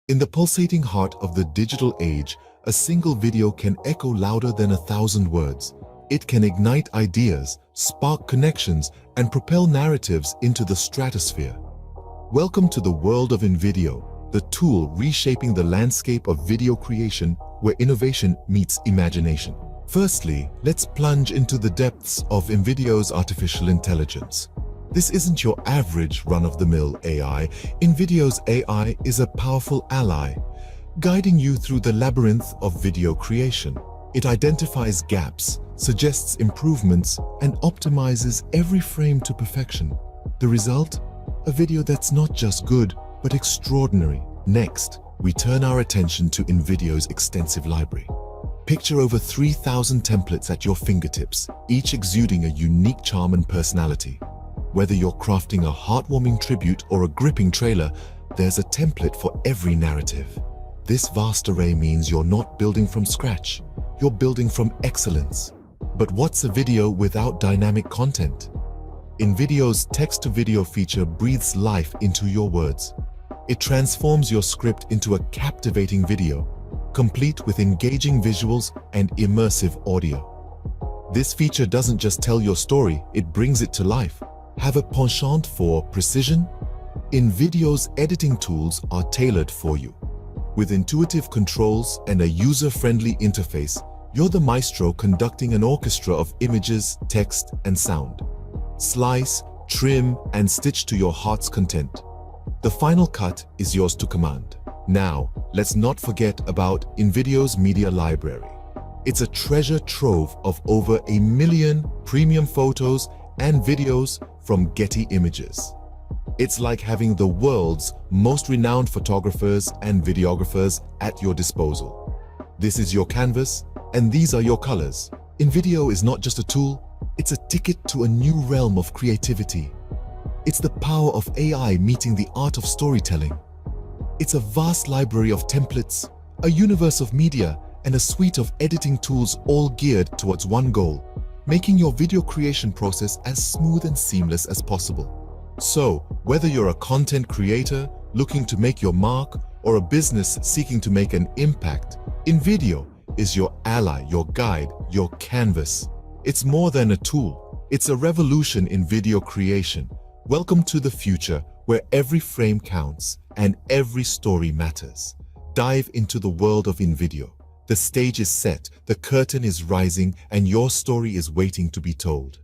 In the pulsating heart of the digital age, a single video can echo louder than 1,000 words. It can ignite ideas, spark connections, and propel narratives into the stratosphere. Welcome to the world of InVideo, the tool reshaping the landscape of video creation where innovation meets imagination. Firstly, let's plunge into the depths of InVideo's artificial intelligence. This isn't your average run-of-the-mill AI. InVideo's AI is a powerful ally, guiding you through the labyrinth of video creation. It identifies gaps, suggests improvements, and optimizes every frame to perfection. The result? A video that's not just good, but extraordinary. Next, we turn our attention to InVideo's extensive library. Picture over 3,000 templates at your fingertips, each exuding a unique charm and personality. Whether you're crafting a heartwarming tribute or a gripping trailer, there's a template for every narrative. This vast array means you're not building from scratch, you're building from excellence. But what's a video without dynamic content? InVideo's text-to-video feature breathes life into your words. It transforms your script into a captivating video, complete with engaging visuals and immersive audio. This feature doesn't just tell your story, it brings it to life. Have a penchant for precision? InVideo's editing tools are tailored for you. With intuitive controls and a user-friendly interface, you're the maestro conducting an orchestra of images, text, and sound. Slice, trim, and stitch to your heart's content. The final cut is yours to command. Now, let's not forget about InVideo's media library. It's a treasure trove of over 1 million premium photos and videos from Getty Images. It's like having the world's most renowned photographers and videographers at your disposal. This is your canvas, and these are your colors. InVideo is not just a tool, it's a ticket to a new realm of creativity. It's the power of AI meeting the art of storytelling. It's a vast library of templates, a universe of media, and a suite of editing tools all geared towards one goal: making your video creation process as smooth and seamless as possible. So, whether you're a content creator looking to make your mark or a business seeking to make an impact, InVideo is your ally, your guide, your canvas. It's more than a tool. It's a revolution in video creation. Welcome to the future where every frame counts and every story matters. Dive into the world of InVideo. The stage is set, the curtain is rising, and your story is waiting to be told.